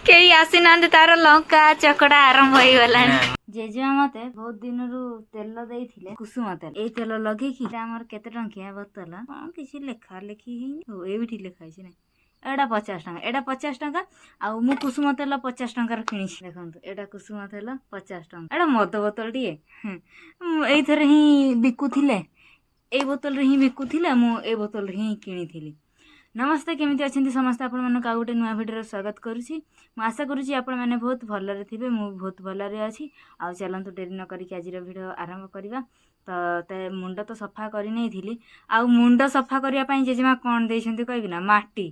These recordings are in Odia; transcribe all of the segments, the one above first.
कई आसी ना तार लंका चकड़ा आरंभ हो गला जेजेमा मते बहुत दिन रु तेल देइथिले कुसुम तेल ए तेल लगे कि हमर केते टंकिया बोतल किसी लेखा लेखी हो एबिठी लेखा छै नै एडा 50 टका एडा 50 टका आ मु कुसुम तेल 50 टका किनी देखंतु एडा कुसुम तेल 50 टका एडा मद बोतल टी एई थरे ही बिकुथिले ए बोतल रे ही बिकुथिले मु ए बोतल रे ही किनीथिली। नमस्ते केमिति अछंती समस्त आपण मन का गोटे नुआ भिडियो स्वागत करूची मु आशा करूची आपण माने बहुत भलरे थिबे मु बहुत भलरे अछि आ चलंतु डेरी न करी आज भिडियो आरंभ करिवा ते मुंड तो सफा करि नै थिली आ मुंड सफा करिया पई जेजेमा कोन देइछंती कहबी ना माटी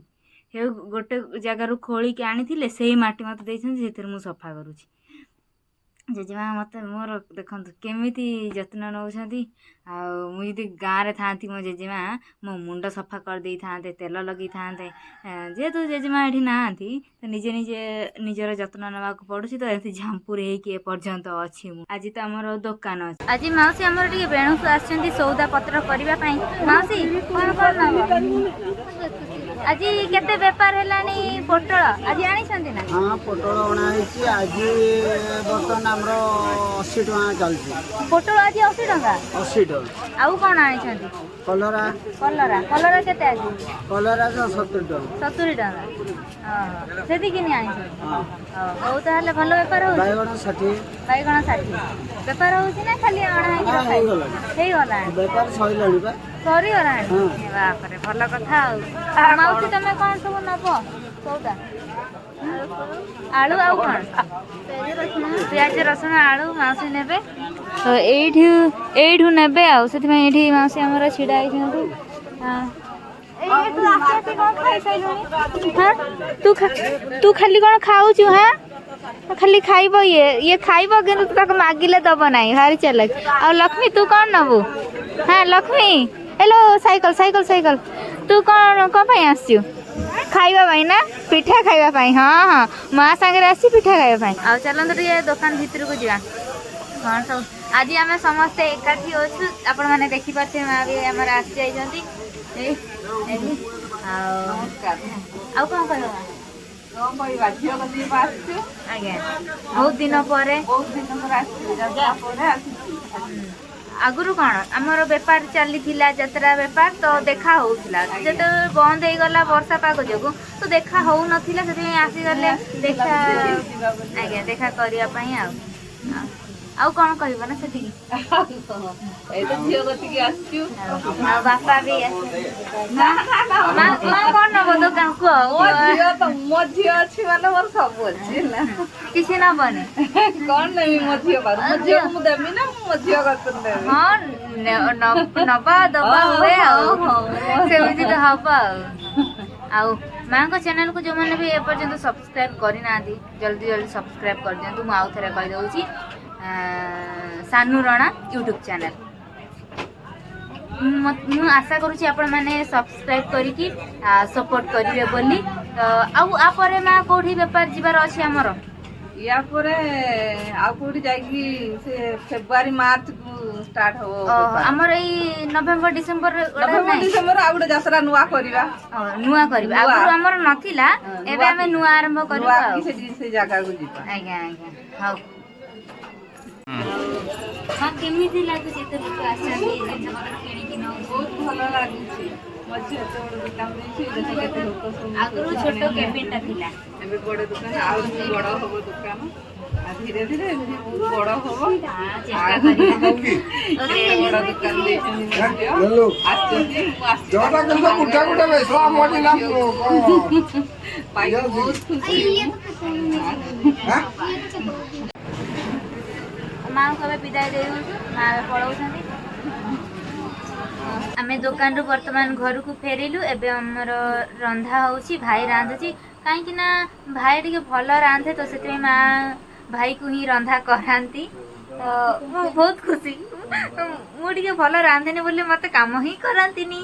हे गोटे जगह रु खोली के आनिथिले सेही माटी मते देइछंती जेतिर मु सफा करूची जेजेमा मते मोर देखंतु केमिति जत्न नउछंती आ मु यदि गाँ रे थांती मो जेजेमा मो मुंड सफा कर देई थांते तेल लगी थांते जेतु जेजेमा एठी नांती तो निजे निजे निजर जत्न नवा को पडुसी तो एथि झांपुर हे के पर्यंत अछि मु आज त हमर दुकान अछि आज माउसी हमर टिके बेणु आछंती सौदा पत्र करिवा पई माउसी कोन कोन आज केते व्यापार हेलानी पोटल आज आनी छंती ना हां पोटल ओना हेची आज बर्तन हमरो 80 टका चलची पोटल आज 80 टका 80 टका आउ कोन आनी छंती कलरा कलरा कलरा केते आज कलरा 70 टका 70 टका हां सेति किनी आनी छंती हां ओ ताले भलो व्यापार हो बायगण 60 व्यापार होची ना खाली आना हे गला व्यापार सइलाणी बा सरी गलाणी बाप रे भलो कथा माउसी तमे कोन सब नबो सौदा आलू आउ कोन प्याज रसुन आलू माउसी नेबे तो एठू नेबे आ सेति में एठी माउसी हमर छिडा आइ छंतु हां ए तू आके कोन खाइ सैलुनी हां तू खाली कोन खाउ छु हां खाली खाइबो ये खाइबो कि तक मागिले दब नाही भारी चलक आ लक्ष्मी तू कोन नबू हां Lakshmi hello cycle cycle cycle तू कोन को पई आसियो खाइबा भाई ना पिठा खाइबा भाई हां हां मां संगे आसी पिठा खाइबा भाई आ चलन तो ये दुकान भीतर को जिया हां सब आज हमें समस्त एकाठी होछु आपण माने देखि पाछे मां भी हमर आसी जाई जंती ए आ नमस्कार आ कोन कहबा कौन कोई बाझियो कदी पाछु आगे बहुत दिन पर आगुरु कौन आमर बेपार चली जतरा बेपार तो देखा होउथिला जत बंद हो गला वर्षा पाग जोगु तो देखा हो नथिला सेति आसी गले देखा आगे देखा करिया पई आउ कौन कहबो ना सेति ए तो झियो गति के आछु आ बापा भी ना ना मा कौन न बदो का को ओ झियो तो मो झियो अछि माने मोर सब अछि ना किसी ना बने कौन नहीं मो झियो बार मो झियो मु देमी ना मो झियो गतन दे हां नबा दबा हुए से बुझी तो हबा आउ मां को चैनल को जो माने भी ए पर्यंत सब्सक्राइब करि ना दी जल्दी जल्दी सब्सक्राइब कर दियंतु मु आउ थरे कहि दउची सानू राणा यूट्यूब चैनल मु आशा करूची आपण माने सब्सक्राइब करिकी सपोर्ट करिवे बोली आउ आपरे मा कोठी व्यापार जिबार अछि हमर या परे आ कोठी जाईकी से फेब्रुवारी मार्च को स्टार्ट हो हमर ई नवंबर डिसेंबर आउडे जसरा नुवा करिवा आगु हमर नथिला एबे हमें नुवा आरंभ करिवा से जगह को जिबा आज्ञा आज्ञा हाउ हां केमिति लागु जे तो लोक आछाबी जमर केणी कि न बहुत भलो लागु छी मझे तो बड़ दुकान छी जते केते लोक सब आगु छोटो केबिन ता थिला एबे बड़ दुकान आउ बड़ होबो दुकान आ धीरे धीरे बहुत बड़ होबो चेष्टा करिया बड़ दुकान दे हेलो आस्ते जोटा के सब उठा उठा बे सब मोटी ना पाई बहुत खुशी हां माँ कबे विदाई दे माँ पढ़ाऊँ आम दुकान रु वर्तमान घर को फेरिलु एबे हमर रंधा होची भाई रांधुची कहीं ना भाई टिके भल रांधे तो से माँ भाई को ही रंधा कराती तो बहुत खुशी मुझे भल रांधेनी बोले मत काम ही करांतीनी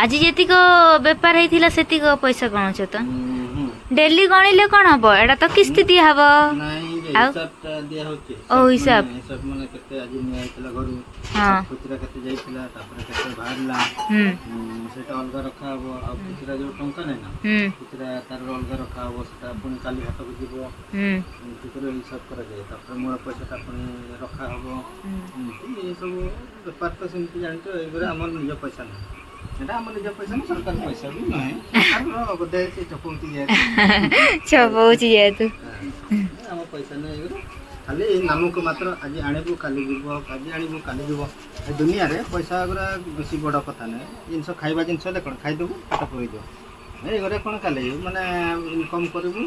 आज जेतिक बेपार होइथिला सेतिक पैसा गणुछ तो डेली गणिले कौन हम एटा तो किस्ती दिया हब ଆଉ ହିସାବଟା ଦିଆ ହଉଛି ଓ ହିସାବ ହିସାବ ମାନେ କେତେ ଆଜି ନିଆ ହେଇଥିଲା ଘରୁ ହଁ ଖୁଚୁରା କେତେ ଯାଇଥିଲା ତାପରେ କେତେ ବାହାରିଲା ହୁଁ ସେଇଟା ଅଲଗା ରଖା ହବ ଆଉ ଖୁଚୁରା ଯୋଉ ଟଙ୍କା ନାହିଁ ନା ହୁଁ ଖୁଚୁରା ତାର ଅଲଗା ରଖା ହବ ସେଟା ପୁଣି କାଲି ହାଟକୁ ଯିବ ହୁଁ ଏମିତି କରି ହିସାବ କରାଯାଏ ତାପରେ ମୂଳ ପଇସାଟା ପୁଣି ରଖା ହବ ଏମିତି ଏସବୁ ବେପାର ତ ସେମିତି ଜାଣିଛ ଏଇଗୁରା ଆମର ନିଜ ପଇସା ନୁହେଁ ଏଇଟା ଆମ ନିଜ ପଇସା ନୁହେଁ ସରକାର ପଇସା ବି ନୁହେଁ ସରକାରର ବୋଧେ ସେ ଚପଉଛି ଯେହେତୁ ଛପଉଛି ଯେହେତୁ ଆମ ପଇସା ନୁହେଁ ଏଇଗୁରା ଖାଲି ନାମକୁ ମାତ୍ର ଆଜି ଆଣିବୁ କାଲି ଯିବ ଆଜି ଆଣିବୁ କାଲି ଯିବ ଏ ଦୁନିଆରେ ପଇସା ଗୁରା ବେଶୀ ବଡ଼ କଥା ନୁହେଁ ଜିନିଷ ଖାଇବା ଜିନିଷ ହେଲେ କ'ଣ ଖାଇଦେବୁ ପେଟ ପୁରେଇଦେବୁ ଏଇଗୁରା କ'ଣ କାଲି ମାନେ ଇନକମ୍ କରିବୁ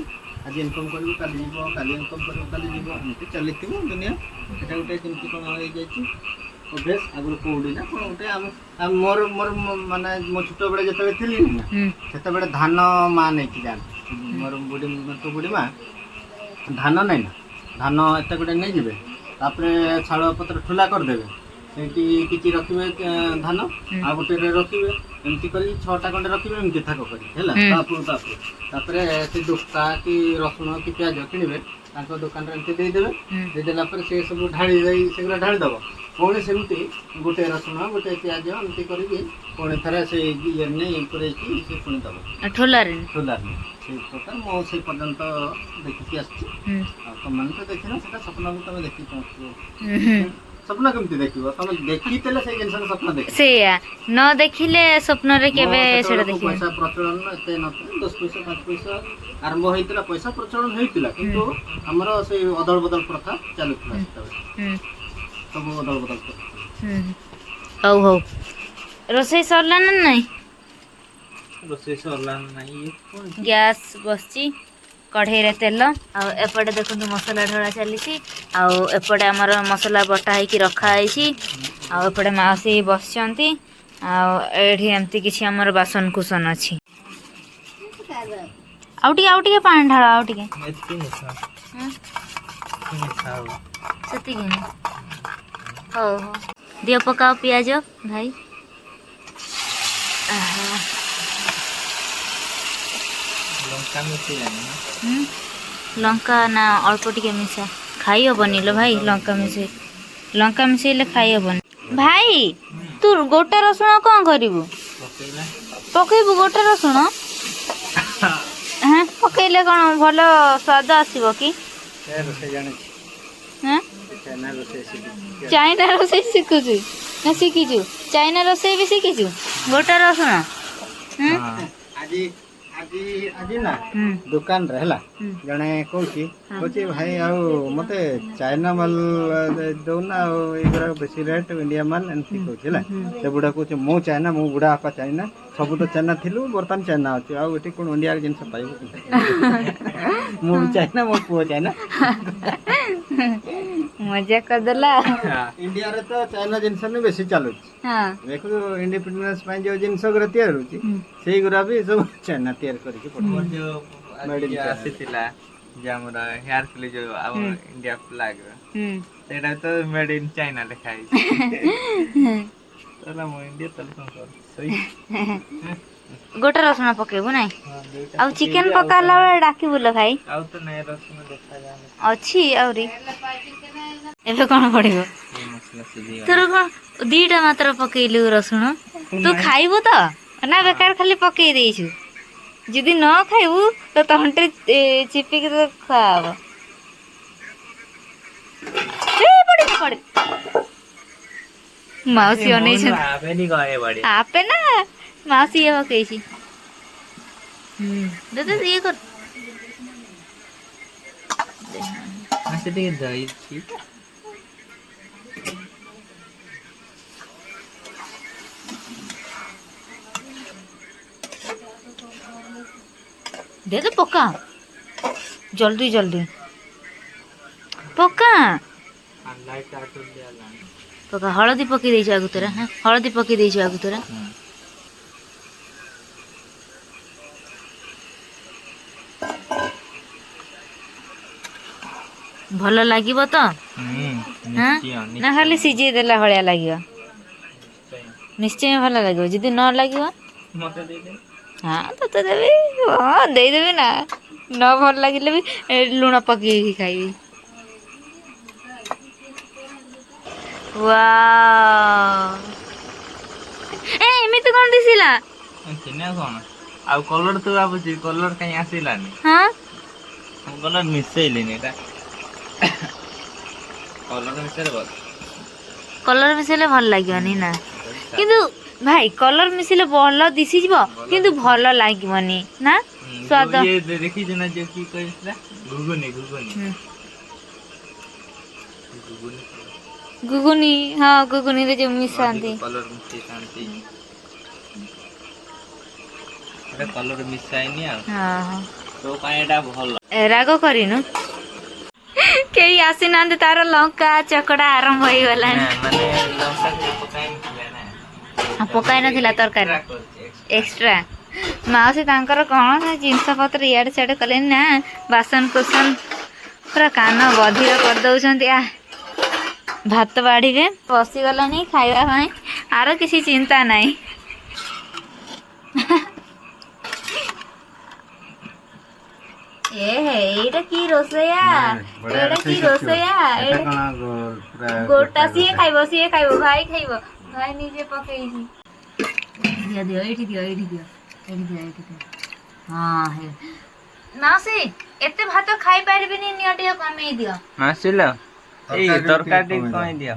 ଆଜି ଇନକମ୍ କରିବୁ କାଲି ଯିବ କାଲି ଇନକମ୍ କରିବୁ କାଲି ଯିବ ଏମିତି ଚାଲିଥିବ ଦୁନିଆ ଏଇଟା ଗୋଟେ କେମିତି କ'ଣ ହେଇଯାଇଛି ଅଭ୍ୟାସ ଆଗରୁ କେଉଁଠି ନା କ'ଣ ଗୋଟେ ମୋର ମୋର ମାନେ ମୋ ଛୋଟବେଳେ ଯେତେବେଳେ ଥିଲି ନା ସେତେବେଳେ ଧାନ ମା ନେଇକି ଯାଆନ୍ତି ମୋର ବୁଢ଼ୀ ମା ଧାନ ନାହିଁ ନା ଧାନ ଏତେ ଗୋଟେ ନେଇଯିବେ ତାପରେ ଶାଳ ପତ୍ର ଠୁଲା କରିଦେବେ ସେଇଠି କିଛି ରଖିବେ ଧାନ ଆଉ ଗୋଟେରେ ରଖିବେ ଏମିତି କରି 6ଟା ଖଣ୍ଡେ ରଖିବେ ଏମିତି ଥାକ କରି ହେଲା ତାପରେ ସେ ଦୋକା କି ରସୁଣ କି ପିଆଜ କିଣିବେ ତାଙ୍କ ଦୋକାନରେ ଏମିତି ଦେଇଦେବେ ଦେଇଦେଲା ପରେ ସେ ସବୁ ଢାଳି ଦେଇ ସେଗୁଡ଼ା ଢାଳି ଦେବ ପୁଣି ସେମିତି ଗୋଟେ ରସୁଣ ଗୋଟେ ପିଆଜ ଏମିତି କରିକି ପୁଣି ଥରେ ସେ ଇଏ ନେଇ ପୁରେଇକି ସେ ପୁଣି ଦେବ ଠୋଲାରେ ସେଇ ପ୍ରକାର ମୁଁ ସେଇ ପର୍ଯ୍ୟନ୍ତ ଦେଖିକି ଆସିଛି ଆଉ ତମମାନେ ତ ଦେଖିନ ସେଟା ସ୍ୱପ୍ନକୁ ତମେ ଦେଖି ପହଞ୍ଚିବ ସ୍ୱପ୍ନ କେମିତି ଦେଖିବ ତମେ ଦେଖିଥିଲେ ସେଇ ଜିନିଷର ସ୍ୱପ୍ନ ଦେଖିବ ସେଇଆ ନ ଦେଖିଲେ ସ୍ୱପ୍ନରେ କେବେ ସେଟା ଦେଖିବ ପଇସା ପ୍ରଚଳନ ଏତେ ନଥିଲା 10 ପଇସା 5 ପଇସା ଆରମ୍ଭ ହେଇଥିଲା ପଇସା ପ୍ରଚଳନ ହେଇଥିଲା କିନ୍ତୁ ଆମର ସେଇ ଅଦଳ ବଦଳ ପ୍ରଥା ଚାଲୁଥିଲା ସେତେବେଳେ ସବୁ ଅଦଳ ବଦଳ ପ୍ରଥା ହଉ ହଉ ରୋଷେଇ ସରିଲା ନା ନାଇଁ ରୋଷେଇ ସରିଲା ନାହିଁ ଗ୍ୟାସ୍ ବସିଛି କଢ଼େଇରେ ତେଲ ଆଉ ଏପଟେ ଦେଖନ୍ତୁ ମସଲା ଢଳା ଚାଲିଛି ଆଉ ଏପଟେ ଆମର ମସଲା ବଟା ହେଇକି ରଖା ହେଇଛି ଆଉ ଏପଟେ ମାଉସୀ ବସିଛନ୍ତି ଆଉ ଏଇଠି ଏମିତି କିଛି ଆମର ବାସନ କୁସନ ଅଛି ଆଉ ଟିକେ ପାଣି ଢାଳ ଆଉ ଟିକେ ସେତିକି ହଉ ହଉ ଦିଅ ପକାଅ ପିଆଜ ଭାଇ ଲଙ୍କା ନା ଅଳ୍ପ ଟିକେ ମିଶା ଖାଇ ହବନି ଲୋ ଭାଇ ଲଙ୍କା ମିଶେଇଲେ ଖାଇ ହବନି ଭାଇ ତୁ ଗୋଟା ରସୁଣ କ'ଣ କରିବୁ ପକେଇବୁ ଗୋଟା ରସୁଣ ହଁ ପକେଇଲେ କ'ଣ ଭଲ ସ୍ୱାଦ ଆସିବ କି ଚାଇନା ରୋଷେଇ ଶିଖୁଛୁ ନା ଶିଖିଛୁ ଚାଇନା ରୋଷେଇ ବି ଶିଖିଛୁ ଗୋଟା ରସୁଣ ଆଜି ନା ଦୋକାନରେ ହେଲା ଜଣେ କହୁଛି ଭାଇ ଆଉ ମତେ ଚାଇନା ମାଲ ଦଉନା ଆଉ ଏଇଗୁଡ଼ା ବେଶୀ ରେଟ୍ ଇଣ୍ଡିଆ ମାଲ ଏମିତି କହୁଛି ହେଲା ସେ ବୁଢ଼ା କହୁଛି ମୁଁ ଚାଇନା ମୁଁ ବୁଢ଼ା ବାପା ଚାଇନା ସବୁ ତ ଚାଇନା ଥିଲୁ ବର୍ତ୍ତମାନ ଚାଇନା ଅଛି ଆଉ ଏଠି କ'ଣ ଇଣ୍ଡିଆର ଜିନିଷ ପାଇବୁ ମୁଁ ବି ଚାଇନା ମୋ ପୁଅ ଚାଇନା ମଜା କରିଦେଲା ଇଣ୍ଡିଆରେ ତ ଚାଇନା ଜିନିଷ ବି ବେଶୀ ଚାଲୁଛି ଦେଖୁ ଇଣ୍ଡିପେଣ୍ଡେନ୍ସ ପାଇଁ ଯୋଉ ଜିନିଷ ଗୁରା ତିଆରି ହଉଛି ସେଇଗୁରା ବି ସବୁ ଚାଇନା ତିଆରି କରିକି ଆସିଥିଲା ଯେ ଆମର ହେୟାର କ୍ଲିପ୍ ଯୋଉ ଆମ ଇଣ୍ଡିଆ ଫ୍ଲାଗ ସେଇଟା ତ ମେଡ୍ ଇନ୍ ଚାଇନା ଲେଖା ହେଇଛି ତାହେଲେ ମୁଁ ଇଣ୍ଡିଆ ତାହେଲେ କ'ଣ କରୁଛି ଗୋଟେ ରସୁଣ ପକେଇବୁ ନାଇଁ ଆଉ ଚିକେନ ପକାଇଲା ବେଳେ ଡାକିବୁଲ ଭାଇ ଆଉ ତ ନାଇଁ ରସୁଣ ଦେଖାଯାଉନି ଅଛି ଆହୁରି ଏବେ କ'ଣ ପଡିବ ତୋର କ'ଣ 2ଟା ମାତ୍ର ପକେଇଲୁ ରସୁଣ ତୁ ଖାଇବୁ ତ ନା ବେକାର ଖାଲି ପକେଇ ଦେଇଛୁ ଯଦି ନ ଖାଇବୁ ତ ତଣ୍ଟିରେ ଚିପିକି ତ ଖୁଆହବ ମାଉସୀ ଅନେଇଛନ୍ତି ଆପେ ନା ମାଉସୀ ଇଏ ପକେଇଛି ଇଏ କର ଟିକେ ଦଇଛି दे दे पका जल्दी जल्दी पका पका हलदी पकई देइछ आगुतरा हां हलदी पकई देइछ आगुतरा भल लागिबो तो ना खाली सिझे देला भलिया लागिबो निश्चय भल लागिबो जदी न लागिबो मते दे दे हाँ तो देवी हाँ दे देवी ना न भल लगे भी लुण पकई खाइबी ୱାଓ ଏମିତି କଣ ଦିଶିଲା? ଚିହ୍ନା କଣ ଆଉ କଲର ତୁ ଭାବୁଛି କଲର କାହିଁ ଆସିଲାନି? ହଁ ମୁଁ କଲର ମିଶେଇଲିନି ଏଟା କଲର ମିଶେଇଲେ ଭଲ। କଲର ମିଶେଇଲେ ଭଲ ଲାଗିବନି ନା, କିନ୍ତୁ ଭାଇ କଲର ମିଶିଲେ ଭଲ ଦିଶିଯିବ କିନ୍ତୁ ଭଲ ଲାଗିବନି ନା ସ୍ୱାଦ। ଇଏ ଦେଖିଛୁ ନା ଯୋଉ କି କହିଥିଲା ଘୁଗୁନି ଘୁଗୁନି ହୁଁ। ଘୁଗୁନି ଗୁଗୁନି, ହଁ ଗୁଗୁନିରେ ଯୋଉ ମିଶାନ୍ତି। କଲର ମିଶେଇଥାନ୍ତି ଏଟା କଲର ମିଶାଇନି ଆଉ ହଁ ତୋ ପାଇଁ ଏଟା ଭଲ। ରାଗ କରିନୁ, କେହି ଆସିନାହାନ୍ତି ତାର ଲଙ୍କା ଚକଡା ଆରମ୍ଭ ହେଇଗଲାଣି। ମାନେ ଲଙ୍କା ପକାଇ ନଥିଲା ନା, ପକାଇ ନଥିଲା ତରକାରୀ ଏକ୍ସଟ୍ରା। ମାଉସୀ ତାଙ୍କର କଣ ଜିନିଷ ପତ୍ର ଇଆଡେ ସିଆଡେ କଲେନି ନା, ବାସନ କୁସନ ପୁରା କାନ ବଧିର କରିଦଉଛନ୍ତି। ଭାତ ବାଢିରେ ବସିଗଲାଣି ଖାଇବା ପାଇଁ, ଆର କିଛି ଚିନ୍ତା ନାହିଁ। ଏଇଟା କି ରୋଷେଇଆ, ଏଇଟା କି ରୋଷେଇଆ, ଗୋଟା ସିଏ ଖାଇବ ଭାଇ ଖାଇବ, ଭାଇ ନିଜେ ପକେଇଛି। ଦିଅ ଦିଅ ଏଇଠି ଦିଅ ଏଇଠି ଦିଅ ଏଇଠି ଦିଅ ଏଇଠି ଦିଅ। ହଁ ହେ ମାଉସୀ ଏତେ ଭାତ ଖାଇ ପାରିବିନି, ନିଅ ଟିକେ କମେଇ ଦିଅ। ଆସିଲ ଏଇ ତରକାରୀ ଟିକେ କମେଇ ଦିଅ।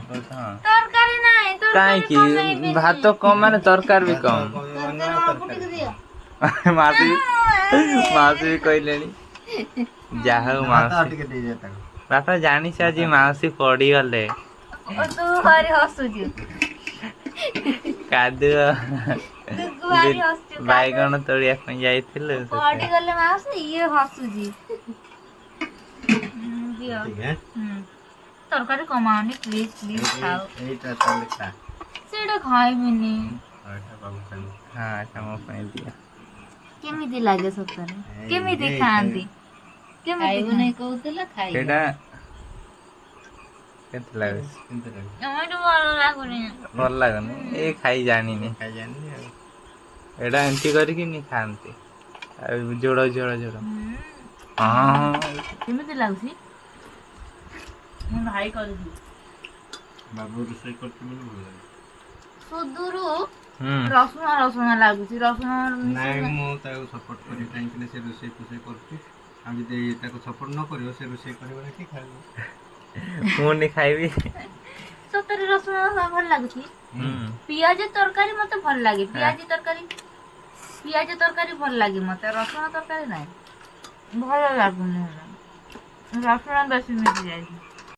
ତରକାରୀ ନାହିଁ, କାହିଁକି ଭାତ କମ ମାନେ ତରକାରୀ ବି କମ? ମାଉସୀ ମାଉସୀ ବି କହିଲେଣି ଯାହା ହଉ ମାଉସୀ ବାପା ଜାଣିଛ ଆଜି ମାଉସୀ ପଡିଗଲେ। ତୁ ଭାରି ହସୁଛୁ, କାଦୁଅ ତୁ ଭାରି ହସୁଛୁ। ବାଇଗଣ ତୋଳିବା ପାଇଁ ଯାଇଥିଲୁ ପଡିଗଲେ ମାଉସୀ, ଇଏ ହସୁଛି। ଦିଅ ତରକାରୀ କମାଅନି ପ୍ଲିଜ ପ୍ଲିଜ ଖାଅ। ସେଇଟା ଖାଇବିନି। ହଁ ଏଟା ମୋ ପାଇଁ ଦିଅ। କେମିତି ଲାଗେ ସତରେ? କେମିତି ଖାଆନ୍ତି? କେମିତି କହୁଥିଲା ସେଇଟା କେତେ ଲାଗୁଛି? ଭଲ ଲାଗୁନି। ଭଲ ଲାଗୁନି, ଏ ଖାଇ ଜାଣିନି ଆଉ ଏଇଟା ଏମିତି କରିକି ନି ଖାଆନ୍ତି ଆଉ ଜୋଡ଼ ଜୋଡ଼ ଜୋଡ଼। ହଁ କେମିତି ଲାଗୁଛି? ମୁଁ ଭାଇ କରିଛି ବାବୁ ରୋଷେଇ କରୁଛି ବୋଲି ଭଲ ଲାଗେ। ସୁଦୂରୁ ରସୁଣ ରସୁଣ ଲାଗୁଛି, ରସୁଣ ନାଇଁ ମୁଁ ତାକୁ ସପୋର୍ଟ କରି, କାହିଁକି ସେ ରୋଷେଇ ଫୋଷେଇ କରୁଛି। ଆଉ ଯଦି ତାକୁ ସପୋର୍ଟ ନ କରିବ ସେ ରୋଷେଇ କରିବ ନା କି ଖାଇବ? ମୁଁ ଖାଇବି। ସତରେ ରସୁଣ ଭଲ ଲାଗୁଛି। ପିଆଜ ତରକାରୀ ମତେ ଭଲ ଲାଗେ, ପିଆଜ ତରକାରୀ ଭଲ ଲାଗେ ମତେ, ରସୁଣ ତରକାରୀ ନାହିଁ ଭଲ ଲାଗୁନି। ରସୁଣ ବେଶୀ ମିଶି ଯାଇଛି।